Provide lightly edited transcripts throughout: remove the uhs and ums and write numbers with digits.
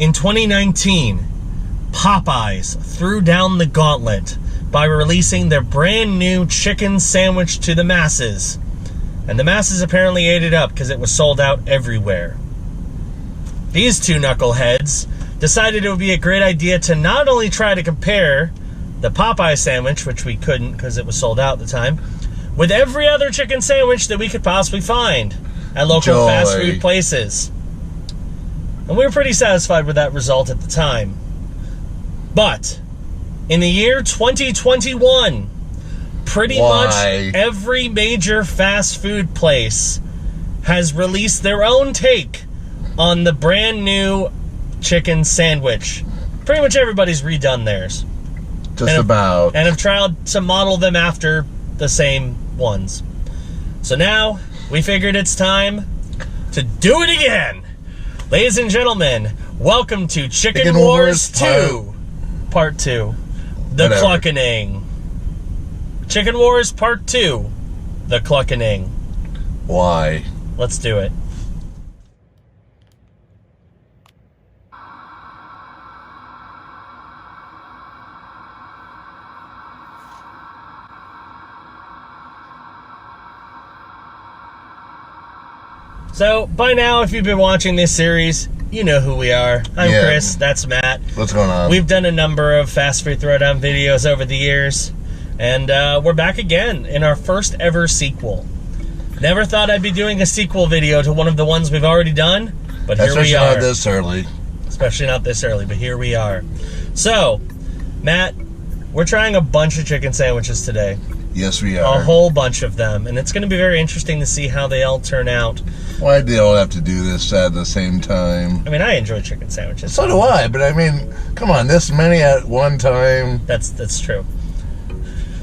In 2019, Popeyes threw down the gauntlet by releasing their brand new chicken sandwich to the masses. And the masses apparently ate it up because it was sold out everywhere. These two knuckleheads decided it would be a great idea to not only try to compare the Popeye sandwich, which we couldn't because it was sold out at the time, with every other chicken sandwich that we could possibly find at local fast food places. And we were pretty satisfied with that result at the time. But in the year 2021, pretty much every major fast food place has released their own take on the brand new chicken sandwich. Pretty much everybody's redone theirs. And have tried to model them after the same ones. So now, we figured it's time to do it again. Ladies and gentlemen, welcome to Chicken Wars 2. Part 2. The Cluckening. Chicken Wars Part 2. The Cluckening. Why? Let's do it. So, by now, if you've been watching this series, you know who we are. I'm Chris, that's Matt. What's going on? We've done a number of fast food throwdown videos over the years, and we're back again in our first ever sequel. Never thought I'd be doing a sequel video to one of the ones we've already done, but here we are. Especially not this early. Especially not this early, but here we are. So, Matt, we're trying a bunch of chicken sandwiches today. Yes, we are. A whole bunch of them, and it's going to be very interesting to see how they all turn out. Why do they all have to do this at the same time? I mean, I enjoy chicken sandwiches. So do I, but I mean, come on, this many at one time. That's true.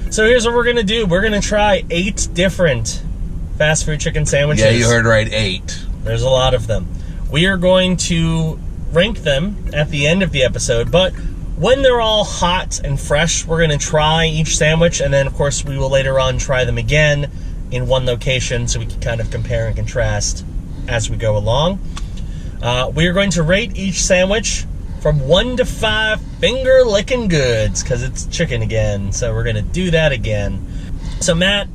So here's what we're going to do. We're going to try 8 different fast food chicken sandwiches. Yeah, you heard right, 8. There's a lot of them. We are going to rank them at the end of the episode, but when they're all hot and fresh, we're going to try each sandwich, and then, of course, we will later on try them again in one location so we can kind of compare and contrast as we go along. We are going to rate each sandwich from 1 to 5 finger licking goods, because it's chicken again, so we're going to do that again. So, Matt,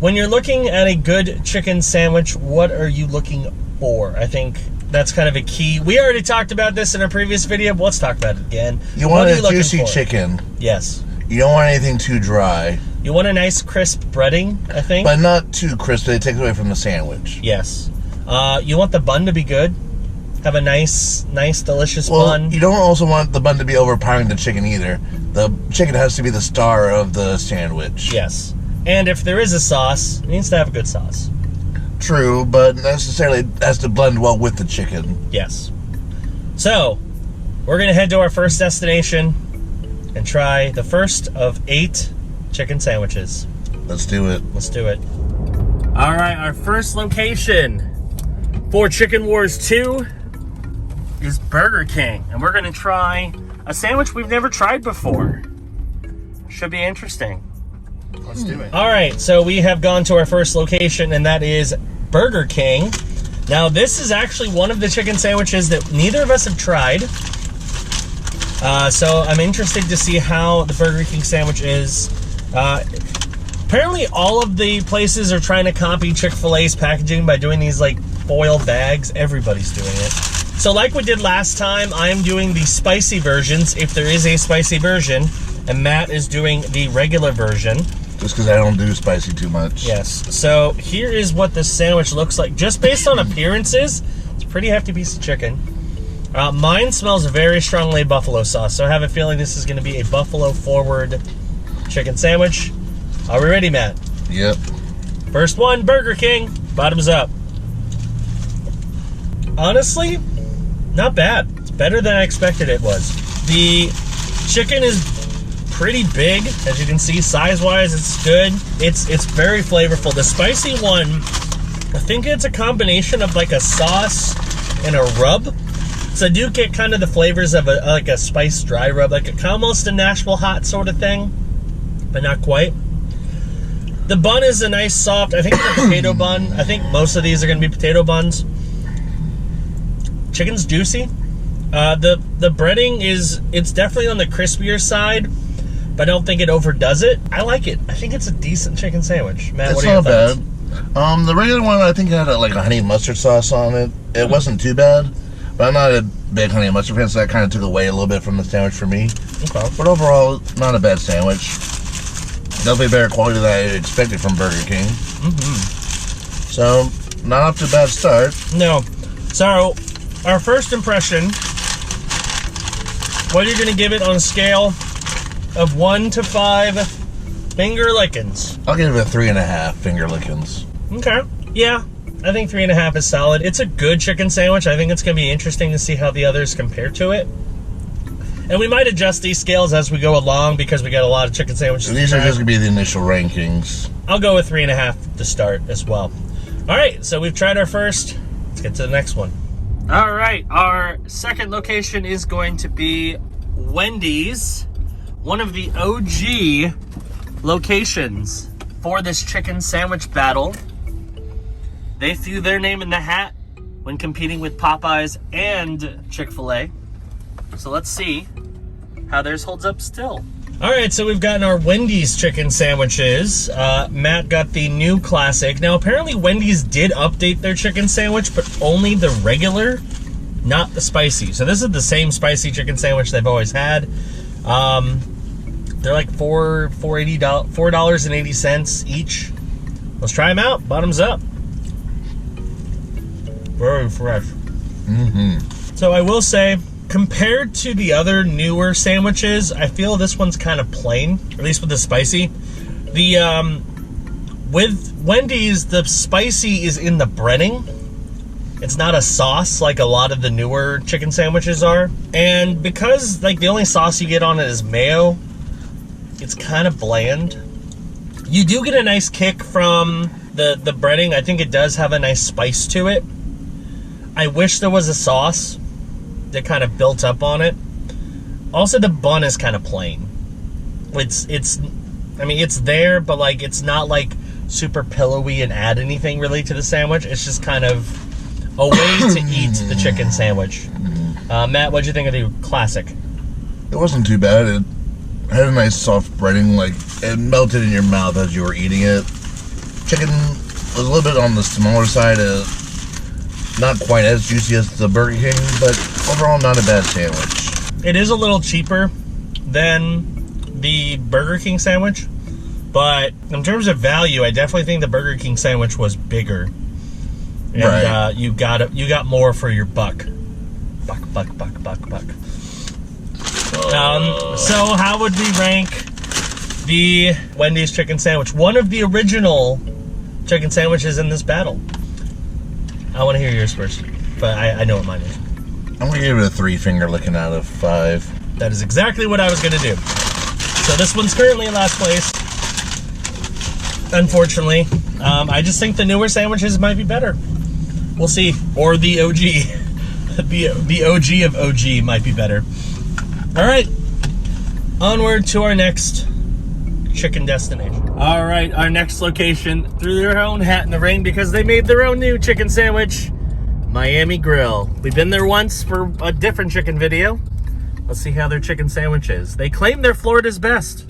when you're looking at a good chicken sandwich, what are you looking for? I think that's kind of a key. We already talked about this in our previous video, but let's talk about it again. You want a juicy chicken. Yes. You don't want anything too dry. You want a nice crisp breading, I think. But not too crisp, it takes away from the sandwich. Yes. You want the bun to be good. Have a nice, delicious bun. You don't also want the bun to be overpowering the chicken either. The chicken has to be the star of the sandwich. Yes. And if there is a sauce, it needs to have a good sauce. True, but necessarily it has to blend well with the chicken. Yes. So, we're going to head to our first destination and try the first of 8 chicken sandwiches. Let's do it. Let's do it. All right, our first location for Chicken Wars 2 is Burger King. And we're going to try a sandwich we've never tried before. Should be interesting. Let's do it. All right, so we have gone to our first location, and that is Burger King. Now, this is actually one of the chicken sandwiches that neither of us have tried. So I'm interested to see how the Burger King sandwich is. Apparently, all of the places are trying to copy Chick-Fil-A's packaging by doing these, like, foil bags. Everybody's doing it. So like we did last time, I'm doing the spicy versions, if there is a spicy version, and Matt is doing the regular version. Just because I don't do spicy too much. Yes. So here is what this sandwich looks like. Just based on appearances, it's a pretty hefty piece of chicken. Mine smells very strongly buffalo sauce, so I have a feeling this is going to be a buffalo-forward chicken sandwich. Are we ready, Matt? Yep. First one, Burger King. Bottoms up. Honestly, not bad. It's better than I expected it was. The chicken is pretty big, as you can see, size-wise, it's good. It's very flavorful. The spicy one, I think it's a combination of like a sauce and a rub. So I do get kind of the flavors of like a spice dry rub, like almost a Nashville hot sort of thing, but not quite. The bun is a nice soft, I think it's a potato bun. I think most of these are going to be potato buns. Chicken's juicy. The breading it's definitely on the crispier side, but I don't think it overdoes it. I like it. I think it's a decent chicken sandwich. Matt, It's what are your not bad. thoughts? The regular one, I think, had a honey mustard sauce on it. It wasn't too bad, but I'm not a big honey mustard fan, so that kind of took away a little bit from the sandwich for me. Okay. But overall, not a bad sandwich. Definitely better quality than I expected from Burger King. So, not off to a bad start. No. So, our first impression, what are you going to give it on a scale of 1 to 5 finger lickins? I'll give it a 3.5 finger lickins. Okay. Yeah, I think 3.5 is solid. It's a good chicken sandwich. I think it's going to be interesting to see how the others compare to it. And we might adjust these scales as we go along because we got a lot of chicken sandwiches. So these are just going to be the initial rankings. I'll go with 3.5 to start as well. All right, so we've tried our first. Let's get to the next one. All right, our second location is going to be Wendy's, one of the OG locations for this chicken sandwich battle. They threw their name in the hat when competing with Popeyes and Chick-Fil-A. So let's see how theirs holds up still. All right, so we've gotten our Wendy's chicken sandwiches. Matt got the new classic. Now, apparently Wendy's did update their chicken sandwich, but only the regular, not the spicy. So this is the same spicy chicken sandwich they've always had. They're like $4.80 each. Let's try them out. Bottoms up. Very fresh. So I will say, compared to the other newer sandwiches, I feel this one's kind of plain, at least with the spicy. With Wendy's, the spicy is in the breading. It's not a sauce like a lot of the newer chicken sandwiches are. And because like the only sauce you get on it is mayo, it's kind of bland. You do get a nice kick from the breading. I think it does have a nice spice to it. I wish there was a sauce that kind of built up on it. Also, the bun is kind of plain. I mean, it's there, but like it's not like super pillowy and add anything really to the sandwich. It's just kind of a way to eat the chicken sandwich. Matt, what'd you think of the classic? It wasn't too bad. It had a nice soft breading, like it melted in your mouth as you were eating it. Chicken was a little bit on the smaller side, not quite as juicy as the Burger King, but overall not a bad sandwich. It is a little cheaper than the Burger King sandwich, but in terms of value, I definitely think the Burger King sandwich was bigger. And right. You got more for your buck. Buck. So how would we rank the Wendy's chicken sandwich? One of the original chicken sandwiches in this battle. I want to hear yours first, but I know what mine is. I'm going to give it a 3 finger licking out of 5. That is exactly what I was going to do. So this one's currently in last place, unfortunately. I just think the newer sandwiches might be better. We'll see. Or the OG. the OG of OG might be better. All right. Onward to our next chicken destination. All right, our next location threw their own hat in the ring because they made their own new chicken sandwich, Miami Grill. We've been there once for a different chicken video. Let's see how their chicken sandwich is. They claim they're Florida's best.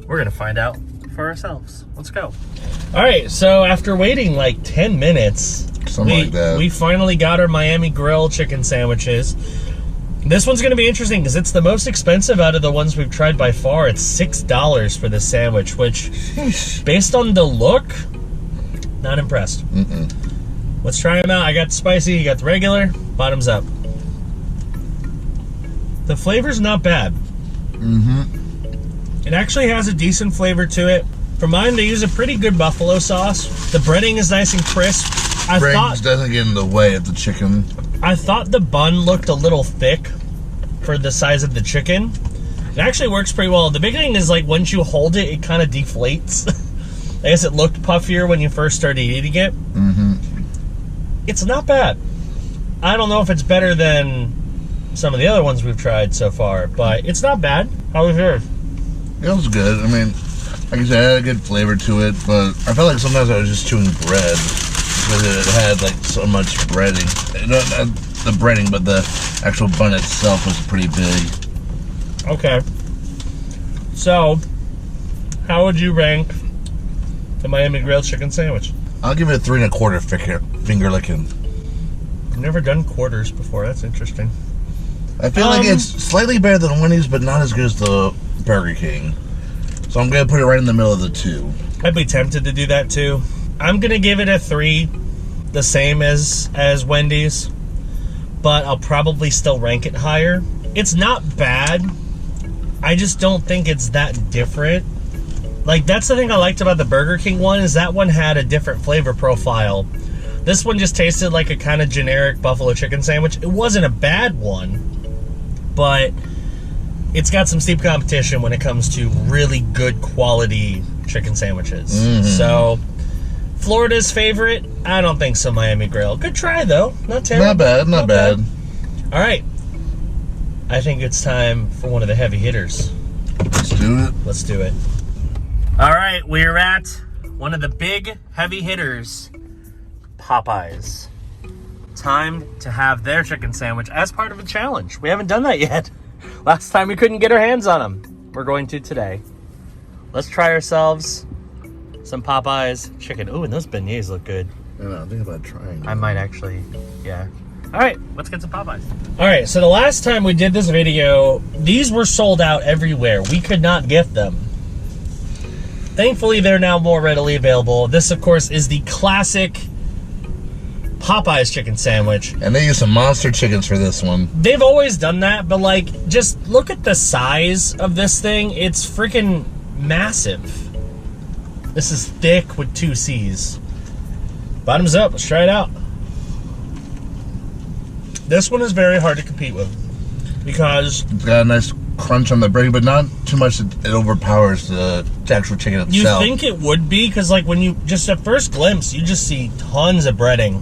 We're gonna find out for ourselves. Let's go. All right, so after waiting like 10 minutes, we finally got our Miami Grill chicken sandwiches. This one's going to be interesting because it's the most expensive out of the ones we've tried by far. It's $6 for this sandwich, which, based on the look, not impressed. Let's try them out. I got the spicy, you got the regular. Bottoms up. The flavor's not bad. It actually has a decent flavor to it. For mine, they use a pretty good buffalo sauce. The breading is nice and crisp. Breading doesn't get in the way of the chicken. I thought the bun looked a little thick for the size of the chicken. It actually works pretty well. The big thing is, like, once you hold it, it kind of deflates. I guess it looked puffier when you first started eating it. It's not bad. I don't know if it's better than some of the other ones we've tried so far, but it's not bad. How was yours? It was good. I mean, like I said, it had a good flavor to it, but I felt like sometimes I was just chewing bread because it had like so much breading. the breading, but the actual bun itself was pretty big. Okay. So, how would you rank the Miami grilled chicken sandwich? I'll give it a 3 1/4 finger licking. I've never done quarters before. That's interesting. I feel like it's slightly better than Wendy's, but not as good as the Burger King. So I'm going to put it right in the middle of the two. I'd be tempted to do that too. I'm going to give it a 3, the same as Wendy's, but I'll probably still rank it higher. It's not bad. I just don't think it's that different. Like, that's the thing I liked about the Burger King one, is that one had a different flavor profile. This one just tasted like a kind of generic buffalo chicken sandwich. It wasn't a bad one, but it's got some steep competition when it comes to really good quality chicken sandwiches. So, Florida's favorite? I don't think so, Miami Grill. Good try, though. Not terrible. Not bad. All right. I think it's time for one of the heavy hitters. Let's do it. Let's do it. All right, we're at one of the big heavy hitters, Popeyes. Time to have their chicken sandwich as part of a challenge. We haven't done that yet. Last time we couldn't get our hands on them. We're going to today. Let's try ourselves some Popeyes chicken. Ooh, and those beignets look good. I know, think about trying. I might actually, yeah. All right, let's get some Popeyes. All right, so the last time we did this video, these were sold out everywhere. We could not get them. Thankfully, they're now more readily available. This, of course, is the classic Popeyes chicken sandwich. And they use some monster chickens for this one. They've always done that, but like, just look at the size of this thing. It's freaking massive. This is thick with 2 C's. Bottoms up, let's try it out. This one is very hard to compete with because it's got a nice crunch on the bread, but not too much it overpowers the actual chicken itself. You think it would be, because like when you just at first glimpse, you just see tons of breading.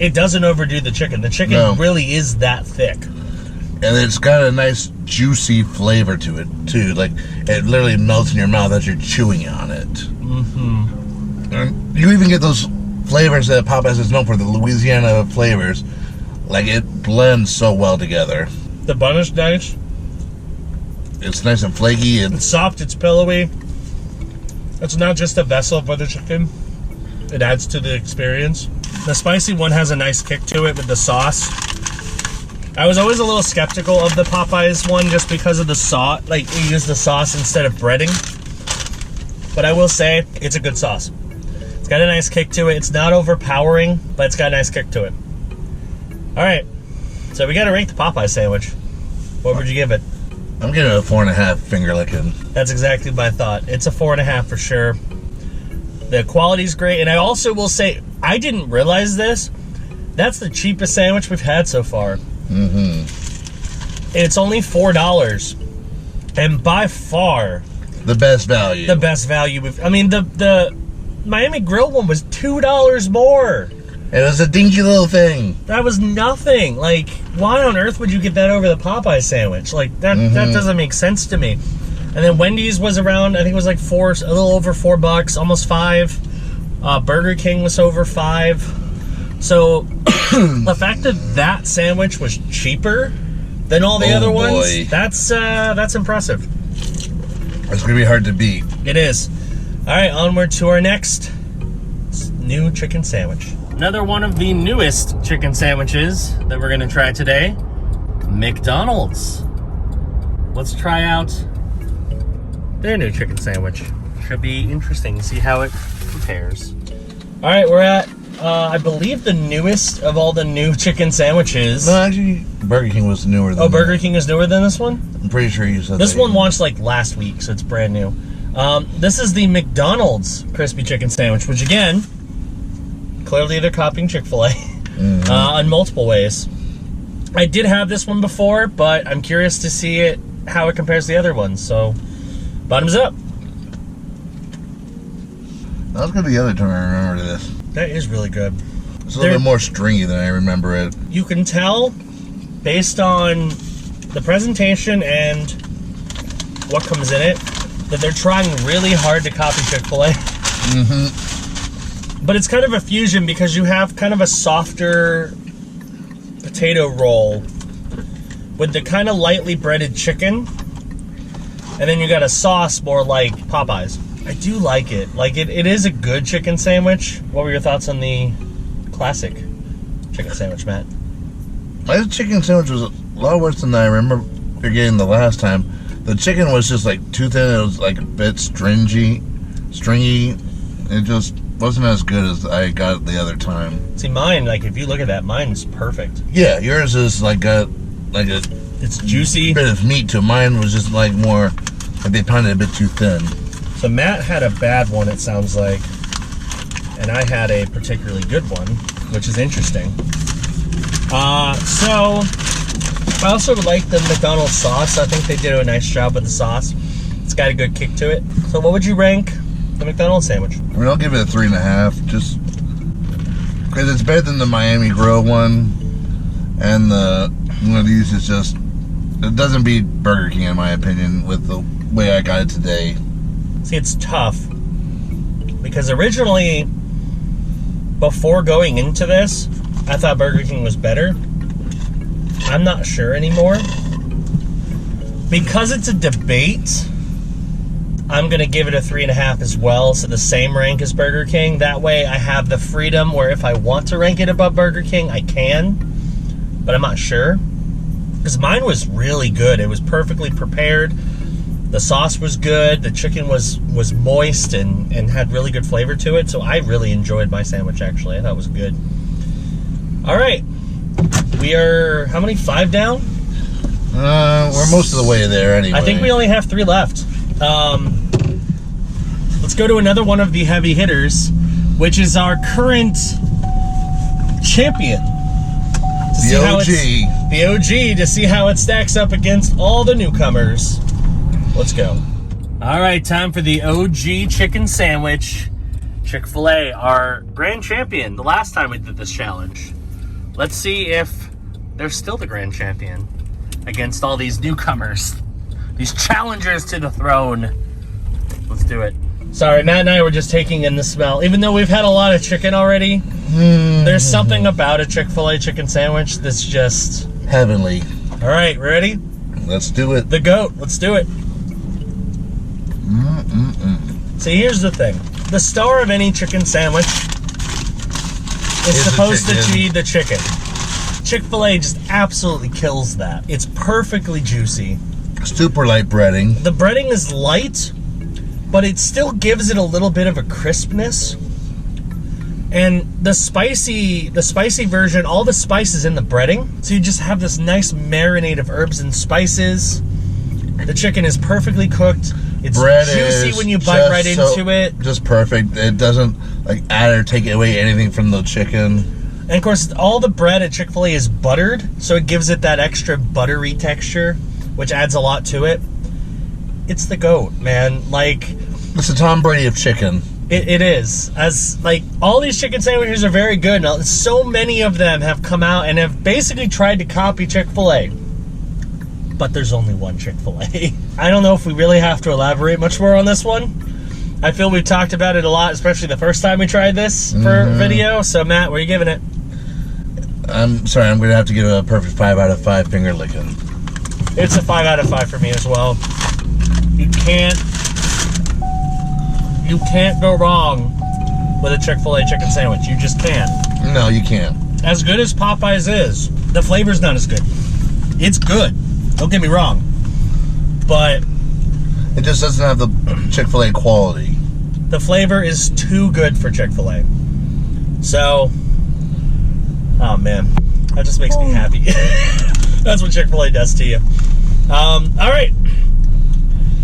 It doesn't overdo the chicken. The chicken really is that thick. And it's got a nice juicy flavor to it too. Like, it literally melts in your mouth as you're chewing on it. And you even get those flavors that Popeyes is known for, the Louisiana flavors. Like, it blends so well together. The bun is nice. It's nice and flaky. It's soft, it's pillowy. It's not just a vessel for the chicken. It adds to the experience. The spicy one has a nice kick to it with the sauce. I was always a little skeptical of the Popeyes one just because of the sauce. Like, you use the sauce instead of breading. But I will say, it's a good sauce. It's got a nice kick to it. It's not overpowering, but it's got a nice kick to it. All right, so we got to rank the Popeye sandwich. What would you give it? I'm giving it a 4.5 finger licking. That's exactly my thought. It's a 4.5 for sure. The quality's great, and I also will say, I didn't realize this. That's the cheapest sandwich we've had so far. It's only $4, and by far the best value. The best value. I mean, the Miami Grill one was $2 more. It was a dinky little thing. That was nothing. Like, why on earth would you get that over the Popeye sandwich? Like, that doesn't make sense to me. And then Wendy's was around, I think it was like a little over $4, almost $5. Burger King was over $5. So, the fact that sandwich was cheaper than all the other ones, that's impressive. It's going to be hard to beat. It is. All right, onward to our next new chicken sandwich. Another one of the newest chicken sandwiches that we're going to try today, McDonald's. Let's try out their new chicken sandwich. Should be interesting to see how it compares. All right, we're at, I believe, the newest of all the new chicken sandwiches. No, actually, Burger King was newer than Burger King is newer than this one? I'm pretty sure you said this one launched like last week, so it's brand new. This is the McDonald's crispy chicken sandwich, which again, clearly they're copying Chick-Fil-A in multiple ways. I did have this one before, but I'm curious to see how it compares to the other ones. So, bottoms up. That was going to be the other time I remember this. That is really good. It's a little bit more stringy than I remember it. You can tell, based on the presentation and what comes in it, that they're trying really hard to copy Chick-Fil-A. But it's kind of a fusion because you have kind of a softer potato roll with the kind of lightly breaded chicken, and then you got a sauce more like Popeyes. I do like it. Like, it is a good chicken sandwich. What were your thoughts on the classic chicken sandwich, Matt? My chicken sandwich was a lot worse than I remember getting the last time. The chicken was just like too thin. It was like a bit stringy. It just wasn't as good as I got the other time. See, mine, like, if you look at that, mine's perfect. Yeah, yours is like a it's juicy. Bit of meat to it. Mine was just like more, like they pounded it a bit too thin. So Matt had a bad one, it sounds like, and I had a particularly good one, which is interesting. So I also like the McDonald's sauce. I think they did a nice job with the sauce. It's got a good kick to it. So what would you rank the McDonald's sandwich? I mean, I'll give it a 3.5, just because it's better than the Miami Grill one, and the one of these is just, it doesn't beat Burger King in my opinion with the way I got it today. See, it's tough because originally, before going into this, I thought Burger King was better. I'm not sure anymore. Because it's a debate, I'm going to give it a 3.5 as well, so the same rank as Burger King. That way I have the freedom where if I want to rank it above Burger King, I can, but I'm not sure. Because mine was really good. It was perfectly prepared. The sauce was good. The chicken was moist and had really good flavor to it, so I really enjoyed my sandwich, actually. I thought it was good. All right. We are, how many? 5 down? We're most of the way there anyway. I think we only have 3 left. Let's go to another one of the heavy hitters, which is our current champion. The OG, to see how it stacks up against all the newcomers. Let's go. All right, time for the OG chicken sandwich. Chick-Fil-A, our grand champion, the last time we did this challenge. Let's see if they're still the grand champion against all these newcomers, these challengers to the throne. Let's do it. Sorry, Matt and I were just taking in the smell. Even though we've had a lot of chicken already, there's something about a Chick-fil-A chicken sandwich that's just heavenly. All right, ready? Let's do it. The GOAT, let's do it. See, here's the thing. The star of any chicken sandwich is supposed to be the chicken. Chick-fil-A just absolutely kills that. It's perfectly juicy. Super light breading. The breading is light, but it still gives it a little bit of a crispness. And the spicy version, all the spices in the breading, so you just have this nice marinade of herbs and spices. The chicken is perfectly cooked. It's juicy when you bite right into it. Just perfect. It doesn't like add or take away anything from the chicken. And of course, all the bread at Chick-fil-A is buttered, so it gives it that extra buttery texture, which adds a lot to it. It's the GOAT, man. Like, it's the Tom Brady of chicken. It is. As like all these chicken sandwiches are very good. Now, so many of them have come out and have basically tried to copy Chick-fil-A. But there's only one Chick-fil-A. I don't know if we really have to elaborate much more on this one. I feel we've talked about it a lot, especially the first time we tried this for video. So, Matt, what are you giving it? I'm sorry, I'm going to have to give it a perfect 5 out of 5 finger licking. It's a 5 out of 5 for me as well. You can't go wrong with a Chick-fil-A chicken sandwich. You just can't. No, you can't. As good as Popeyes is, the flavor's not as good. It's good. Don't get me wrong. But it just doesn't have the Chick-fil-A quality. The flavor is too good for Chick-fil-A. So, oh man, that just makes me happy. That's what Chick-fil-A does to you. All right.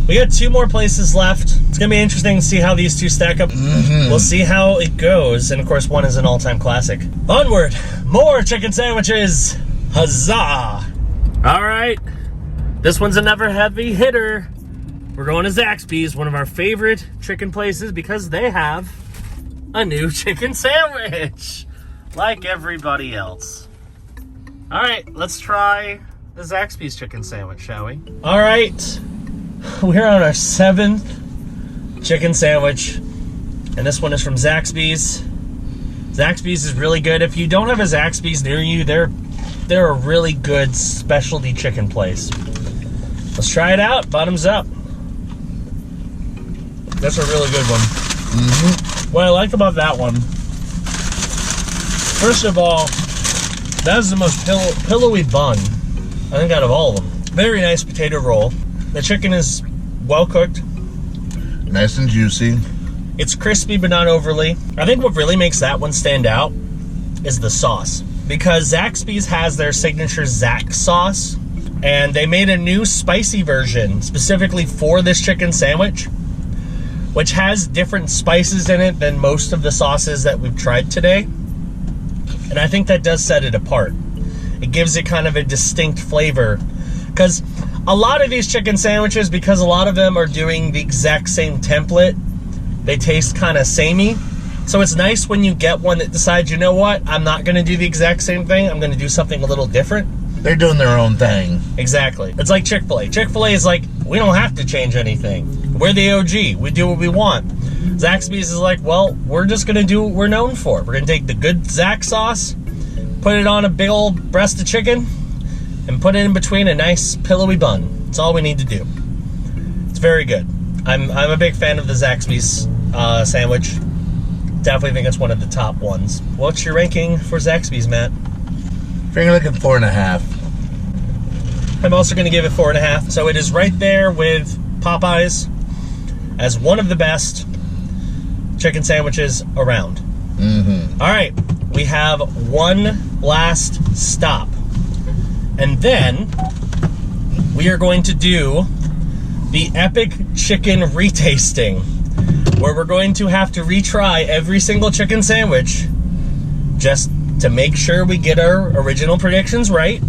We got 2 more places left. It's going to be interesting to see how these 2 stack up. We'll see how it goes. And, of course, one is an all-time classic. Onward. More chicken sandwiches. Huzzah. All right. This one's another heavy hitter. We're going to ZAXBY'S, one of our favorite chicken places, because they have a new chicken sandwich, like everybody else. All right. Let's try the ZAXBY'S chicken sandwich, shall we? All right. We're on our 7th chicken sandwich, and this one is from ZAXBY'S. ZAXBY'S is really good. If you don't have a ZAXBY'S near you, they're they're a really good specialty chicken place. Let's try it out. Bottoms up. That's a really good one. Mm-hmm. What I like about that one, first of all, that is the most pillowy bun, I think, out of all of them. Very nice potato roll. The chicken is well cooked. Nice and juicy. It's crispy, but not overly. I think what really makes that one stand out is the sauce. Because ZAXBY'S has their signature Zax sauce, and they made a new spicy version specifically for this chicken sandwich, which has different spices in it than most of the sauces that we've tried today. And I think that does set it apart. It gives it kind of a distinct flavor. Because a lot of these chicken sandwiches, because a lot of them are doing the exact same template, they taste kind of samey. So it's nice when you get one that decides, you know what, I'm not going to do the exact same thing. I'm going to do something a little different. They're doing their own thing. Exactly. It's like Chick-Fil-A. Chick-fil-A is like, we don't have to change anything. We're the OG. We do what we want. ZAXBY'S is like, well, we're just going to do what we're known for. We're going to take the good Zax sauce, put it on a big old breast of chicken, and put it in between a nice pillowy bun. That's all we need to do. It's very good. I'm a big fan of the ZAXBY'S sandwich. Definitely think it's one of the top ones. What's your ranking for ZAXBY'S, Matt? Finger licking 4.5. I'm also going to give it 4.5. So it is right there with Popeyes as one of the best chicken sandwiches around. Mm-hmm. All right, we have one last stop. And then we are going to do the epic chicken retasting, where we're going to have to retry every single chicken sandwich just to make sure we get our original predictions right.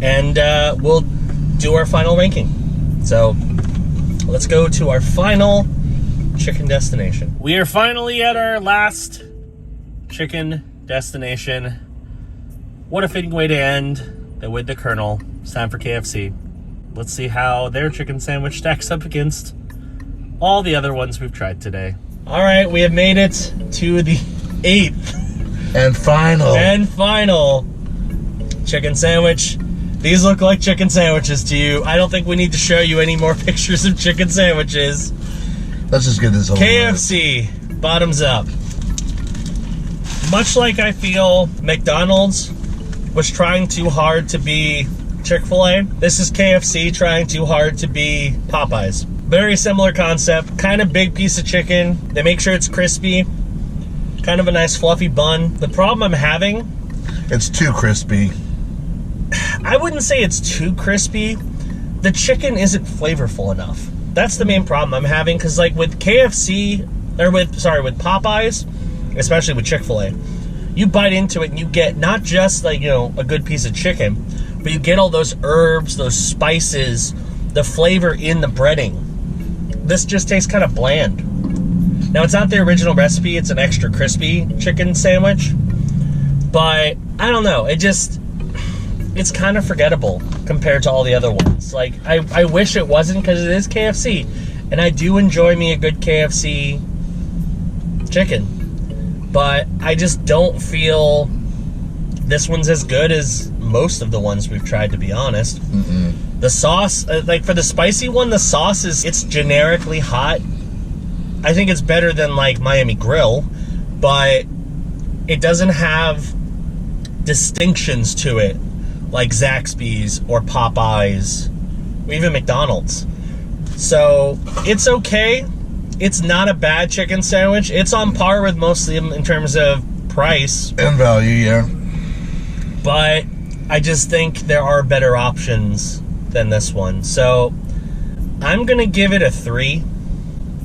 And we'll do our final ranking. So let's go to our final chicken destination. We are finally at our last chicken destination. What a fitting way to end than with the Colonel. It's time for KFC. Let's see how their chicken sandwich stacks up against all the other ones we've tried today. All right, we have made it to the 8th and final chicken sandwich. These look like chicken sandwiches to you. I don't think we need to show you any more pictures of chicken sandwiches. Let's just get this over KFC, with. Bottoms up. Much like I feel McDonald's was trying too hard to be Chick-Fil-A, this is KFC trying too hard to be Popeyes. Very similar concept, kind of big piece of chicken. They make sure it's crispy, kind of a nice fluffy bun. The problem I'm having... It's too crispy. I wouldn't say it's too crispy. The chicken isn't flavorful enough. That's the main problem I'm having, because like with KFC, or with Popeyes, especially with Chick-Fil-A, you bite into it and you get not just like, you know, a good piece of chicken, but you get all those herbs, those spices, the flavor in the breading. This just tastes kind of bland. Now, it's not the original recipe. It's an extra crispy chicken sandwich. But, I don't know. It's kind of forgettable compared to all the other ones. Like, I wish it wasn't, because it is KFC. And I do enjoy me a good KFC chicken. But I just don't feel this one's as good as most of the ones we've tried, to be honest. Mm-mm. The sauce, like for the spicy one, the sauce it's generically hot. I think it's better than like Miami Grill, but it doesn't have distinctions to it like ZAXBY'S or Popeyes or even McDonald's. So it's okay. It's not a bad chicken sandwich. It's on par with most of them in terms of price and value, yeah. But I just think there are better options than this one. So I'm going to give it a 3.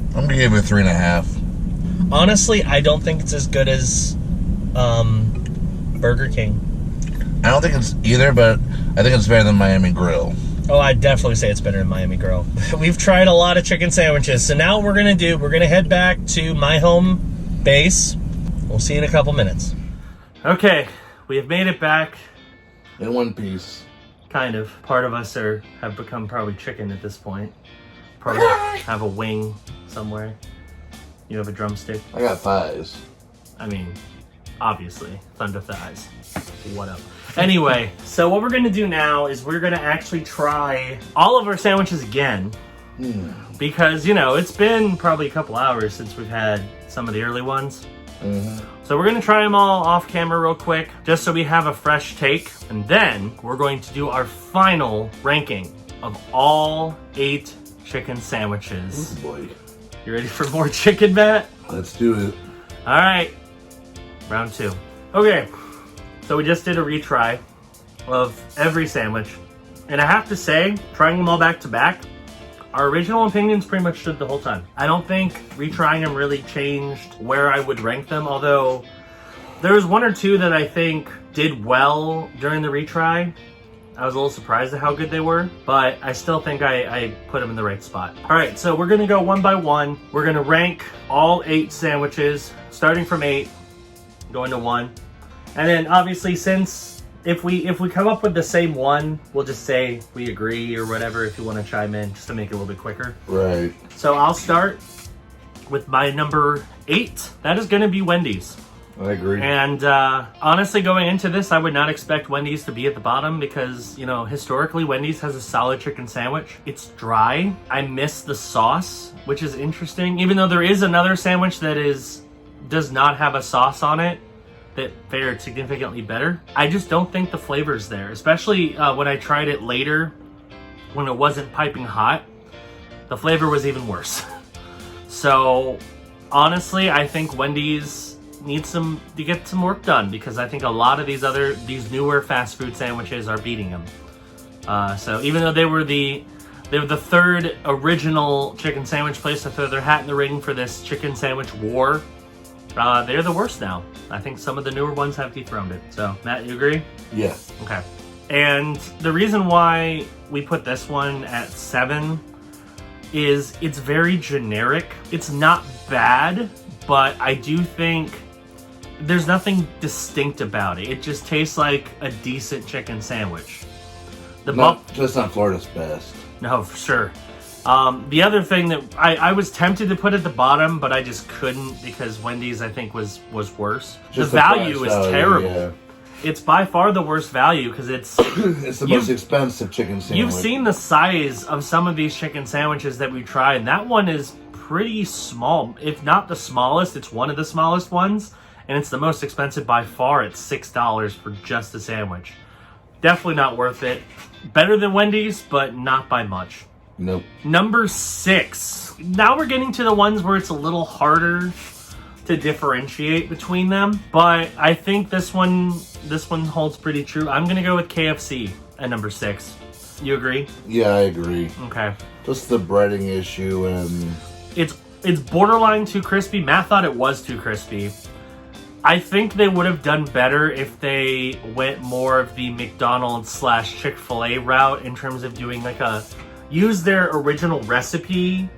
I'm going to give it a 3.5. Honestly, I don't think it's as good as Burger King. I don't think it's either, but I think it's better than Miami Grill. Oh, I'd definitely say it's better than Miami Grill. We've tried a lot of chicken sandwiches. So now what we're going to head back to my home base. We'll see you in a couple minutes. Okay, we have made it back. In one piece. Kind of. Part of us have become probably chicken at this point. Probably have a wing somewhere. You have a drumstick. I got thighs. I mean, obviously, thunder thighs. What up? Anyway, so what we're going to do now is we're going to actually try all of our sandwiches again. Because, you know, it's been probably a couple hours since we've had some of the early ones. So we're going to try them all off camera real quick, just so we have a fresh take. And then we're going to do our final ranking of all 8 chicken sandwiches. Oh boy. You ready for more chicken, Matt? Let's do it. All right. Round 2. Okay. So we just did a retry of every sandwich. And I have to say, trying them all back to back, our original opinions pretty much stood the whole time. I don't think retrying them really changed where I would rank them, although there was 1 or 2 that I think did well during the retry. I was a little surprised at how good they were, but I still think I put them in the right spot. All right, so we're gonna go one by one. We're gonna rank all 8 sandwiches, starting from 8, going to 1. And then obviously, since if we come up with the same one, we'll just say we agree or whatever if you want to chime in, just to make it a little bit quicker. Right. So I'll start with my number 8. That is going to be Wendy's. I agree. And honestly, going into this, I would not expect Wendy's to be at the bottom because, you know, historically, Wendy's has a solid chicken sandwich. It's dry. I miss the sauce, which is interesting. Even though there is another sandwich that does not have a sauce on it that fared significantly better. I just don't think the flavor's there, especially when I tried it later when it wasn't piping hot. The flavor was even worse. So honestly, I think Wendy's needs to get some work done because I think a lot of these newer fast food sandwiches are beating them. So even though they were the 3rd original chicken sandwich place to throw their hat in the ring for this chicken sandwich war, they're the worst now. I think some of the newer ones have dethroned it. So, Matt, you agree? Yeah. Okay. And the reason why we put this one at 7 is it's very generic. It's not bad, but I do think there's nothing distinct about it. It just tastes like a decent chicken sandwich. Just not Florida's best. No, for sure. The other thing that I was tempted to put at the bottom, but I just couldn't because Wendy's, I think, was worse. Just the value is terrible. Yeah. It's by far the worst value because it's it's the most expensive chicken sandwich. You've seen the size of some of these chicken sandwiches that we tried, and that one is pretty small. If not the smallest, it's one of the smallest ones, and it's the most expensive by far at $6 for just a sandwich. Definitely not worth it. Better than Wendy's, but not by much. Nope. Number 6. Now we're getting to the ones where it's a little harder to differentiate between them, but I think this one holds pretty true. I'm gonna go with KFC at number 6. You agree? Yeah, I agree. Okay. Just the breading issue and it's borderline too crispy. Matt thought it was too crispy. I think they would have done better if they went more of the McDonald's / Chick-Fil-A route in terms of doing like use their original recipe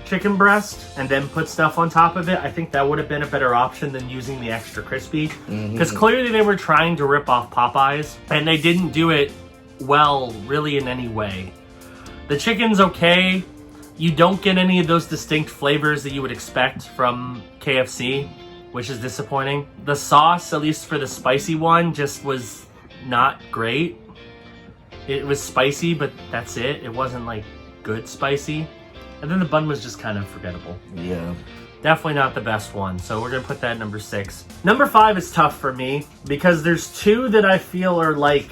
chicken breast and then put stuff on top of it. I think that would have been a better option than using the extra crispy. Because clearly they were trying to rip off Popeyes and they didn't do it well really in any way. The chicken's okay. You don't get any of those distinct flavors that you would expect from KFC, which is disappointing. The sauce, at least for the spicy one, just was not great. It was spicy, but that's it. It wasn't like good spicy. And then the bun was just kind of forgettable. Yeah. Definitely not the best one. So we're going to put that at number 6. Number 5 is tough for me because there's 2 that I feel are like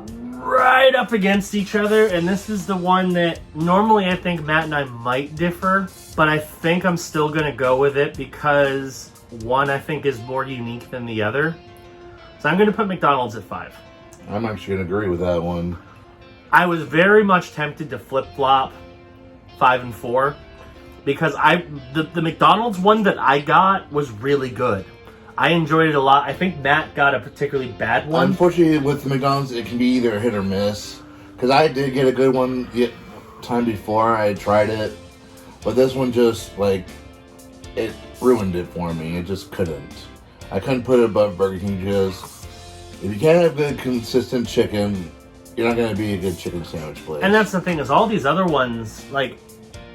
right up against each other. And this is the one that normally I think Matt and I might differ, but I think I'm still going to go with it because one I think is more unique than the other. So I'm going to put McDonald's at 5. I'm actually going to agree with that one. I was very much tempted to flip-flop 5 and 4 because the McDonald's one that I got was really good. I enjoyed it a lot. I think Matt got a particularly bad one. Unfortunately, with the McDonald's, it can be either hit or miss. Because I did get a good one time before I tried it. But this one just, like, it ruined it for me. It just couldn't. I couldn't put it above Burger King just... If you can't have good, consistent chicken, you're not going to be a good chicken sandwich place. And that's the thing, is all these other ones, like,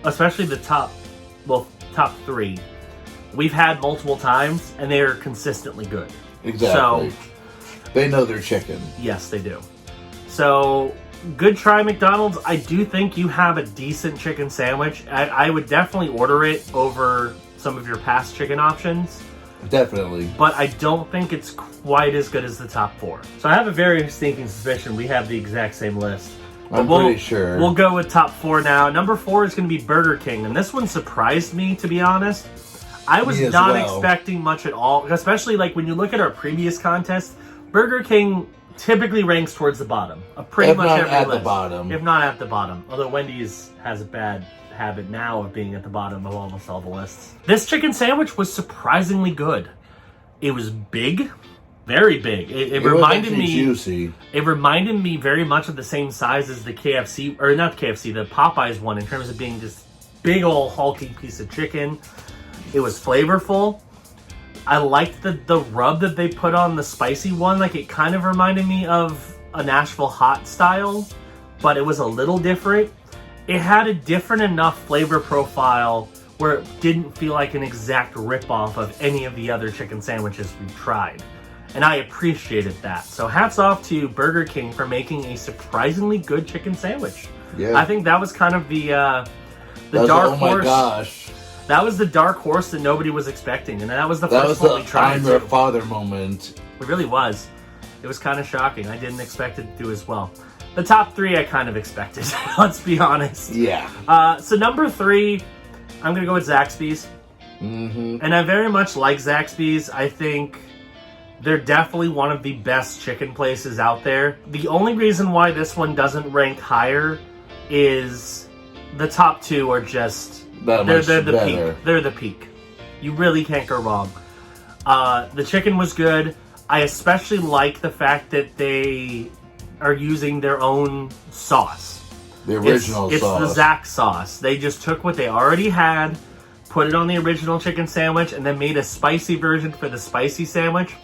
especially the top 3, we've had multiple times, and they are consistently good. Exactly. So, They know their chicken. Yes, they do. So, good try, McDonald's. I do think you have a decent chicken sandwich. I would definitely order it over some of your past chicken options. Definitely. But I don't think it's quite as good as the top 4. So I have a very sneaking suspicion we have the exact same list. I'm pretty sure. We'll go with top 4 now. Number 4 is going to be Burger King. And this one surprised me, to be honest. I was not expecting much at all. Especially like when you look at our previous contest, Burger King typically ranks towards the bottom of pretty much every list. If not at the bottom. If not at the bottom. Although Wendy's has a bad habit now of being at the bottom of almost all the lists. This chicken sandwich was surprisingly good. It was big, very big. It reminded me juicy. It reminded me very much of the same size as the KFC, or not the KFC, the Popeyes one in terms of being just big old hulking piece of chicken. It was flavorful. I liked the rub that they put on the spicy one. Like, it kind of reminded me of a Nashville hot style, but it was a little different. It had a different enough flavor profile where it didn't feel like an exact ripoff of any of the other chicken sandwiches we've tried. And I appreciated that. So hats off to Burger King for making a surprisingly good chicken sandwich. Yeah. I think that was kind of the dark horse. Oh my gosh. That was the dark horse that nobody was expecting. And that was the first one we tried. I'm your father moment. It really was. It was kind of shocking. I didn't expect it to do as well. The top 3 I kind of expected, let's be honest. Yeah. So number 3, I'm going to go with ZAXBY'S. Mm-hmm. And I very much like ZAXBY'S. I think they're definitely one of the best chicken places out there. The only reason why this one doesn't rank higher is the top 2 are just... They're the peak. They're the peak. You really can't go wrong. The chicken was good. I especially like the fact that they are using their own sauce. The original sauce. It's the ZAXBY'S sauce. They just took what they already had, put it on the original chicken sandwich, and then made a spicy version for the spicy sandwich.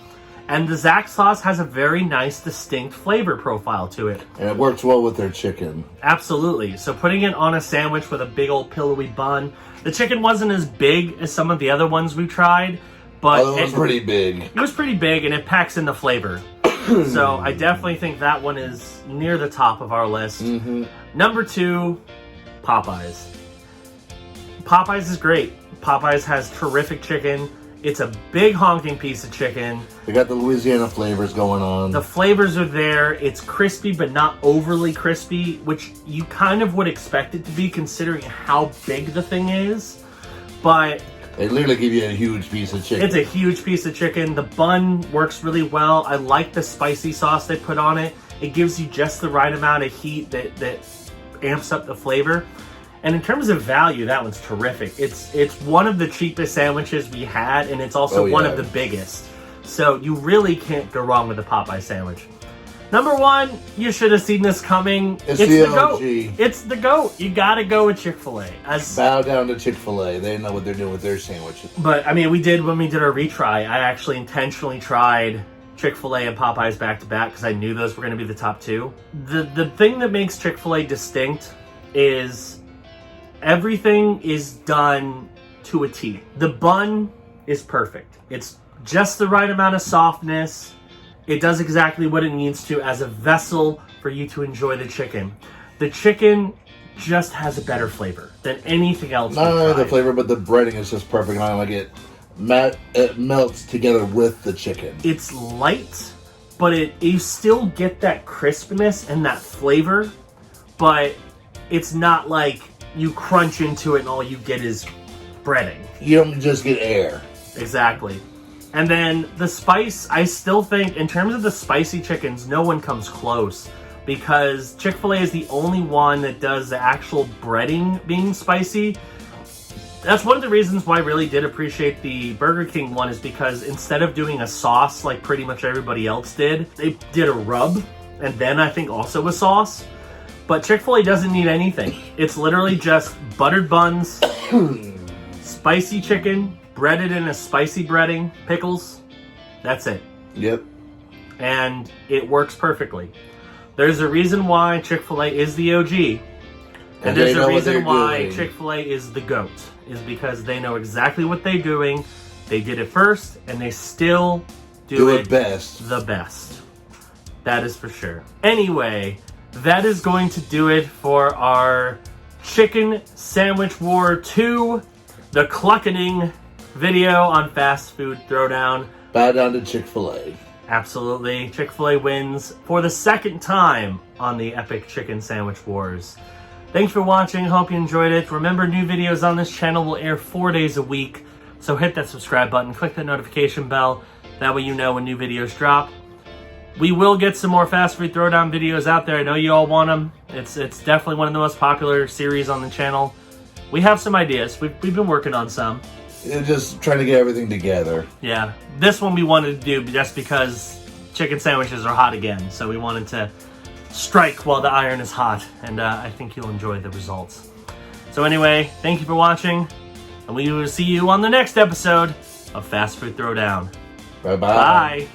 And the ZAXBY'S sauce has a very nice, distinct flavor profile to it. And it works well with their chicken. Absolutely. So putting it on a sandwich with a big old pillowy bun. The chicken wasn't as big as some of the other ones we tried, but it was pretty big. It was pretty big, and it packs in the flavor. So I definitely think that one is near the top of our list. Mm-hmm. Number 2, Popeyes. Popeyes is great. Popeyes has terrific chicken. It's a big honking piece of chicken. They got the Louisiana flavors going on. The flavors are there. It's crispy, but not overly crispy, which you kind of would expect it to be considering how big the thing is. But they literally give you a huge piece of chicken. It's a huge piece of chicken. The bun works really well. I like the spicy sauce they put on it. It gives you just the right amount of heat that amps up the flavor. And in terms of value, that one's terrific. It's one of the cheapest sandwiches we had, and it's also one of the biggest. So you really can't go wrong with a Popeye sandwich. Number 1, you should have seen this coming. It's the OG. GOAT. It's the GOAT. You gotta go with Chick-Fil-A. Bow down to Chick-Fil-A. They know what they're doing with their sandwiches. But, I mean, when we did our retry, I actually intentionally tried Chick-fil-A and Popeyes back to back because I knew those were going to be the top 2. The thing that makes Chick-fil-A distinct is everything is done to a T. The bun is perfect. It's just the right amount of softness. It does exactly what it needs to as a vessel for you to enjoy the chicken. The chicken just has a better flavor than anything else. Not only the flavor, but the breading is just perfect. I like it. It melts together with the chicken. It's light, but you still get that crispness and that flavor, but it's not like you crunch into it and all you get is breading. You don't just get air. Exactly. And then the spice, I still think, in terms of the spicy chickens, no one comes close. Because Chick-fil-A is the only one that does the actual breading being spicy. That's one of the reasons why I really did appreciate the Burger King one, is because instead of doing a sauce like pretty much everybody else did, they did a rub and then I think also a sauce. But Chick-fil-A doesn't need anything. It's literally just buttered buns, spicy chicken, breaded in a spicy breading, pickles. That's it. Yep. And it works perfectly. There's a reason why Chick-fil-A is the OG. And there's a reason why Chick-fil-A is the GOAT. Is because they know exactly what they're doing. They did it first, and they still do it best. The best. That is for sure. Anyway, that is going to do it for our Chicken Sandwich War 2, the Cluckening video on fast food throwdown. Bow down to Chick-Fil-A. Absolutely. Chick-fil-A wins for the second time on the epic Chicken Sandwich Wars. Thanks for watching. Hope you enjoyed it. Remember, new videos on this channel will air 4 days a week. So hit that subscribe button, click that notification bell. That way you know when new videos drop. We will get some more fast food throwdown videos out there. I know you all want them. It's definitely one of the most popular series on the channel. We have some ideas. We've been working on some. Just trying to get everything together. Yeah. This one we wanted to do just because chicken sandwiches are hot again. So we wanted to strike while the iron is hot. And I think you'll enjoy the results. So anyway, thank you for watching. And we will see you on the next episode of Fast Food Throwdown. Bye-bye. Bye.